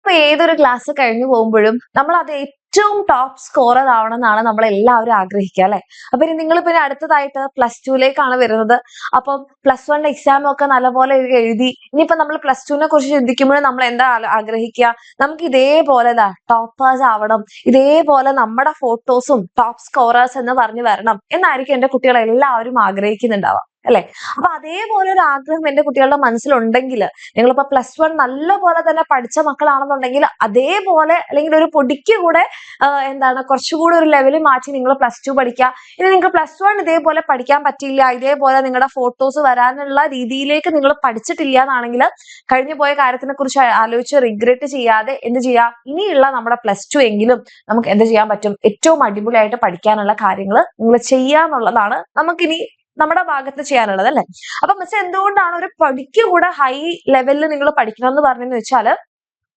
ഇപ്പൊ ഏതൊരു ക്ലാസ് കഴിഞ്ഞു പോകുമ്പോഴും നമ്മൾ അത് ഏറ്റവും ടോപ്പ് സ്കോറർ ആവണമെന്നാണ് നമ്മൾ എല്ലാവരും ആഗ്രഹിക്കുക അല്ലെ. അപ്പൊ ഇനി നിങ്ങളിപ്പോ അടുത്തതായിട്ട് +2 വരുന്നത്. അപ്പം +1 എക്സാം ഒക്കെ നല്ലപോലെ എഴുതി ഇനിയിപ്പോ നമ്മൾ +2 കുറിച്ച് ചിന്തിക്കുമ്പോഴും നമ്മൾ എന്താ ആഗ്രഹിക്കുക? നമുക്ക് ഇതേപോലെ ടോപ്പേഴ്സ് ആവണം, ഇതേപോലെ നമ്മുടെ ഫോട്ടോസും ടോപ്പ് സ്കോറേഴ്സ് എന്ന് പറഞ്ഞു വരണം എന്നായിരിക്കും എന്റെ കുട്ടികൾ എല്ലാവരും ആഗ്രഹിക്കുന്നുണ്ടാവുക അല്ലെ. അപ്പൊ അതേപോലെ ഒരു ആഗ്രഹം എന്റെ കുട്ടികളുടെ മനസ്സിലുണ്ടെങ്കിൽ, നിങ്ങളിപ്പോ +1 നല്ല പോലെ തന്നെ പഠിച്ച മക്കളാണെന്നുണ്ടെങ്കിൽ അതേപോലെ അല്ലെങ്കിൽ ഒരു പൊടിക്ക് കൂടെ കുറച്ചുകൂടെ ഒരു ലെവലിൽ മാറ്റി നിങ്ങൾ +2 പഠിക്കുക. ഇനി നിങ്ങൾക്ക് +1 ഇതേപോലെ പഠിക്കാൻ പറ്റില്ല, ഇതേപോലെ നിങ്ങളുടെ ഫോട്ടോസ് വരാനുള്ള രീതിയിലേക്ക് നിങ്ങൾ പഠിച്ചിട്ടില്ല എന്നാണെങ്കിൽ കഴിഞ്ഞു പോയ കാര്യത്തിനെ കുറിച്ച് ആലോചിച്ച് റിഗ്രറ്റ് ചെയ്യാതെ എന്ത് ചെയ്യാം, ഇനിയുള്ള നമ്മുടെ +2 എങ്കിലും നമുക്ക് എന്ത് ചെയ്യാൻ പറ്റും, ഏറ്റവും അടിപൊളിയായിട്ട് പഠിക്കാനുള്ള കാര്യങ്ങൾ നിങ്ങൾ ചെയ്യാന്നുള്ളതാണ് നമുക്കിനി നമ്മുടെ ഭാഗത്ത് ചെയ്യാനുള്ളത് അല്ലെ. അപ്പൊ മിസ് എന്തുകൊണ്ടാണ് ഒരു പഠിക്ക് കൂടെ ഹൈ ലെവലിൽ നിങ്ങൾ പഠിക്കണം എന്ന് പറഞ്ഞെന്ന് വെച്ചാല്,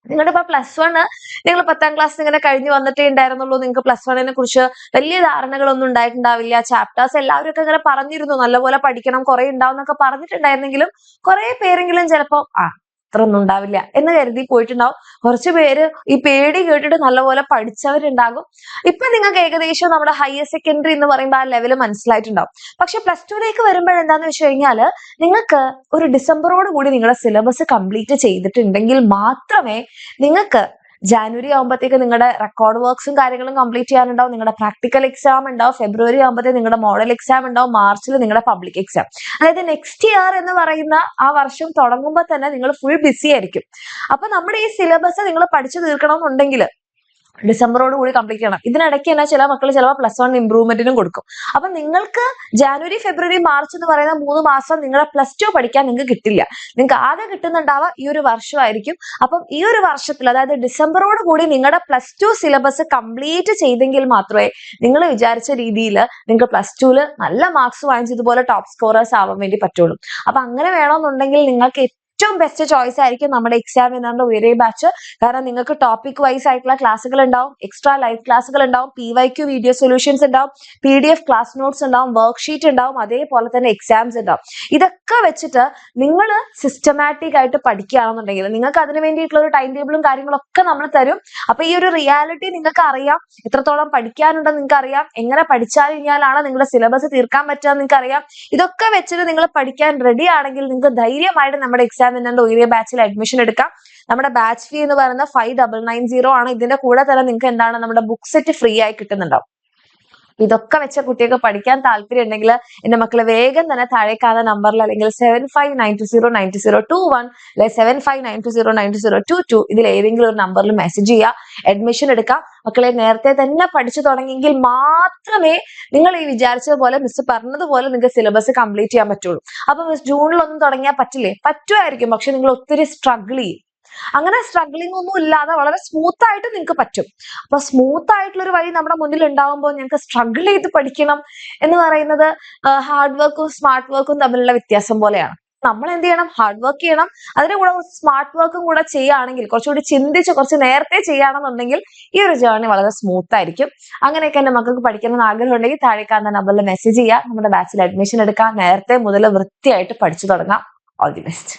നിങ്ങളുടെ ഇപ്പൊ +1 നിങ്ങൾ 10ാം ക്ലാസ് ഇങ്ങനെ കഴിഞ്ഞു വന്നിട്ടേ ഉണ്ടായിരുന്നുള്ളൂ, നിങ്ങൾക്ക് +1 കുറിച്ച് വലിയ ധാരണകളൊന്നും ഉണ്ടായിട്ടുണ്ടാവില്ല. ചാപ്റ്റേഴ്സ് എല്ലാവരും ഒക്കെ ഇങ്ങനെ പറഞ്ഞിരുന്നു നല്ലപോലെ പഠിക്കണം, കുറെ ഉണ്ടാവും എന്നൊക്കെ പറഞ്ഞിട്ടുണ്ടായിരുന്നെങ്കിലും കുറെ പേരെങ്കിലും ചിലപ്പോ അത്രയൊന്നും ഉണ്ടാവില്ല എന്ന് കരുതി പോയിട്ടുണ്ടാവും. കുറച്ചു പേര് ഈ പേടി കേട്ടിട്ട് നല്ലപോലെ പഠിച്ചവരുണ്ടാകും. ഇപ്പൊ നിങ്ങൾക്ക് ഏകദേശം നമ്മുടെ ഹയർ സെക്കൻഡറി എന്ന് പറയുമ്പോൾ ആ ലെവല് മനസ്സിലായിട്ടുണ്ടാവും. പക്ഷെ +2 വരുമ്പോഴെന്താന്ന് വെച്ച് കഴിഞ്ഞാല്, നിങ്ങൾക്ക് ഒരു ഡിസംബറോട് കൂടി നിങ്ങളുടെ സിലബസ് കംപ്ലീറ്റ് ചെയ്തിട്ടുണ്ടെങ്കിൽ മാത്രമേ നിങ്ങൾക്ക് ജാനുവരി ആകുമ്പോഴത്തേക്ക് നിങ്ങളുടെ റെക്കോർഡ് വർക്ക്സും കാര്യങ്ങളും കംപ്ലീറ്റ് ചെയ്യാനുണ്ടാവും, നിങ്ങളുടെ പ്രാക്ടിക്കൽ എക്സാം ഉണ്ടാവും, ഫെബ്രുവരി ആകുമ്പോഴത്തേക്ക് നിങ്ങളുടെ മോഡൽ എക്സാം ഉണ്ടാവും, മാർച്ചിൽ നിങ്ങളുടെ പബ്ലിക് എക്സാം. അതായത് നെക്സ്റ്റ് ഇയർ എന്ന് പറയുന്ന ആ വർഷം തുടങ്ങുമ്പോൾ തന്നെ നിങ്ങൾ ഫുൾ ബിസി ആയിരിക്കും. അപ്പൊ നമ്മുടെ ഈ സിലബസ് നിങ്ങൾ പഠിച്ചു തീർക്കണമെന്നുണ്ടെങ്കിൽ ഡിസംബറോട് കൂടി കംപ്ലീറ്റ് ചെയ്യണം. ഇതിനിടയ്ക്ക് തന്നെ ചില മക്കൾ ചിലപ്പോൾ +1 ഇംപ്രൂവ്മെന്റിനും കൊടുക്കും. അപ്പൊ നിങ്ങൾക്ക് ജാനുവരി ഫെബ്രുവരി മാർച്ച് എന്ന് പറയുന്ന 3 മാസം നിങ്ങളെ +2 പഠിക്കാൻ നിങ്ങൾക്ക് കിട്ടില്ല. നിങ്ങൾക്ക് ആകെ കിട്ടുന്നുണ്ടാവുക ഈ ഒരു വർഷമായിരിക്കും. അപ്പം ഈ ഒരു വർഷത്തിൽ, അതായത് ഡിസംബറോട് കൂടി നിങ്ങളുടെ +2 സിലബസ് കംപ്ലീറ്റ് ചെയ്തെങ്കിൽ മാത്രമേ നിങ്ങൾ വിചാരിച്ച രീതിയിൽ നിങ്ങൾക്ക് +2 നല്ല മാർക്സ് വാങ്ങിച്ച് ഇതുപോലെ ടോപ്പ് സ്കോറേഴ്സ് ആവാൻ വേണ്ടി പറ്റുള്ളൂ. അപ്പൊ അങ്ങനെ വേണമെന്നുണ്ടെങ്കിൽ നിങ്ങൾക്ക് ഏറ്റവും ബെസ്റ്റ് ചോയ്സ് ആയിരിക്കും നമ്മുടെ എക്സാം വിന്നറിന്റെ ഉയരെ ബാച്ച്. കാരണം നിങ്ങൾക്ക് ടോപ്പിക് വൈസ് ആയിട്ടുള്ള ക്ലാസ്സുകൾ ഉണ്ടാവും, എക്സ്ട്രാ ലൈവ് ക്ലാസ്സുകൾ ഉണ്ടാവും, PYQ വീഡിയോ സൊല്യൂഷൻസ് ഉണ്ടാവും, PDF ക്ലാസ് നോട്ട്സ് ഉണ്ടാവും, വർക്ക്ഷീറ്റ് ഉണ്ടാവും, അതേപോലെ തന്നെ എക്സാംസ് ഉണ്ടാവും. ഇതൊക്കെ വെച്ചിട്ട് നിങ്ങൾ സിസ്റ്റമാറ്റിക് ആയിട്ട് പഠിക്കുകയാണെന്നുണ്ടെങ്കിൽ നിങ്ങൾക്ക് അതിന് വേണ്ടിയിട്ടുള്ള ഒരു ടൈം ടേബിളും കാര്യങ്ങളൊക്കെ നമ്മൾ തരും. അപ്പൊ ഈ ഒരു റിയാലിറ്റി നിങ്ങൾക്ക് അറിയാം, എത്രത്തോളം പഠിക്കാനുണ്ടെന്ന് നിങ്ങൾക്ക് അറിയാം, എങ്ങനെ പഠിച്ചാൽ കഴിഞ്ഞാലാണ് നിങ്ങളുടെ സിലബസ് തീർക്കാൻ പറ്റുക നിങ്ങൾക്ക് അറിയാം. ഇതൊക്കെ വെച്ചിട്ട് നിങ്ങൾ പഠിക്കാൻ റെഡി ആണെങ്കിൽ നിങ്ങൾക്ക് ധൈര്യമായിട്ട് നമ്മുടെ എക്സാം വിന്നറിന്റെ ഉയരെ ബാച്ചിൽ അഡ്മിഷൻ എടുക്കാം. നമ്മുടെ ബാച്ച് ഫീ എന്ന് പറയുന്നത് 5990 ആണ്. ഇതിന്റെ കൂടെ തന്നെ നിങ്ങൾക്ക് നമ്മുടെ ബുക്ക് സെറ്റ് ഫ്രീ ആയി കിട്ടുന്നുണ്ടാവും. ഇതൊക്കെ വെച്ച കുട്ടികൾക്ക് പഠിക്കാൻ താല്പര്യം ഉണ്ടെങ്കിൽ എന്റെ മക്കളെ വേഗം തന്നെ താഴെ കാണുന്ന നമ്പറിൽ, അല്ലെങ്കിൽ 7592092021 അല്ലെ 7592092022 ഇതിൽ ഏതെങ്കിലും ഒരു നമ്പറിൽ മെസ്സേജ് ചെയ്യുക, അഡ്മിഷൻ എടുക്കാം. മക്കളെ നേരത്തെ തന്നെ പഠിച്ചു തുടങ്ങിയെങ്കിൽ മാത്രമേ നിങ്ങൾ ഈ വിചാരിച്ചതുപോലെ മിസ് പറഞ്ഞതുപോലെ നിങ്ങൾക്ക് സിലബസ് കംപ്ലീറ്റ് ചെയ്യാൻ പറ്റുള്ളൂ. അപ്പൊ മിസ് ജൂണിലൊന്നും തുടങ്ങിയാൽ പറ്റില്ലേ? പറ്റുമായിരിക്കും, പക്ഷെ നിങ്ങൾ ഒത്തിരി സ്ട്രഗിൾ ചെയ്യും. അങ്ങനെ സ്ട്രഗ്ലിംഗ് ഒന്നും ഇല്ലാതെ വളരെ സ്മൂത്ത് ആയിട്ട് നിങ്ങൾക്ക് പറ്റും. അപ്പൊ സ്മൂത്ത് ആയിട്ടുള്ള ഒരു വഴി നമ്മുടെ മുന്നിൽ ഉണ്ടാവുമ്പോൾ ഞങ്ങൾക്ക് സ്ട്രഗിൾ ചെയ്ത് പഠിക്കണം എന്ന് പറയുന്നത് ഹാർഡ് വർക്കും സ്മാർട്ട് വർക്കും തമ്മിലുള്ള വ്യത്യാസം പോലെയാണ്. നമ്മൾ എന്ത് ചെയ്യണം? ഹാർഡ് വർക്ക് ചെയ്യണം, അതിന്റെ കൂടെ സ്മാർട്ട് വർക്കും കൂടെ ചെയ്യുകയാണെങ്കിൽ, കുറച്ചുകൂടി ചിന്തിച്ച് കുറച്ച് നേരത്തെ ചെയ്യുകയാണെന്നുണ്ടെങ്കിൽ ഈ ഒരു ജേർണി വളരെ സ്മൂത്ത് ആയിരിക്കും. അങ്ങനെയൊക്കെ എന്റെ മക്കൾക്ക് പഠിക്കണമെന്ന് ആഗ്രഹം ഉണ്ടെങ്കിൽ താഴെ കാണുന്ന നമ്പറിൽ മെസ്സേജ് ചെയ്യുക, നമ്മുടെ ബാച്ചിൽ അഡ്മിഷൻ എടുക്കാം, നേരത്തെ മുതൽ വൃത്തിയായിട്ട് പഠിച്ചു തുടങ്ങാം. All the best.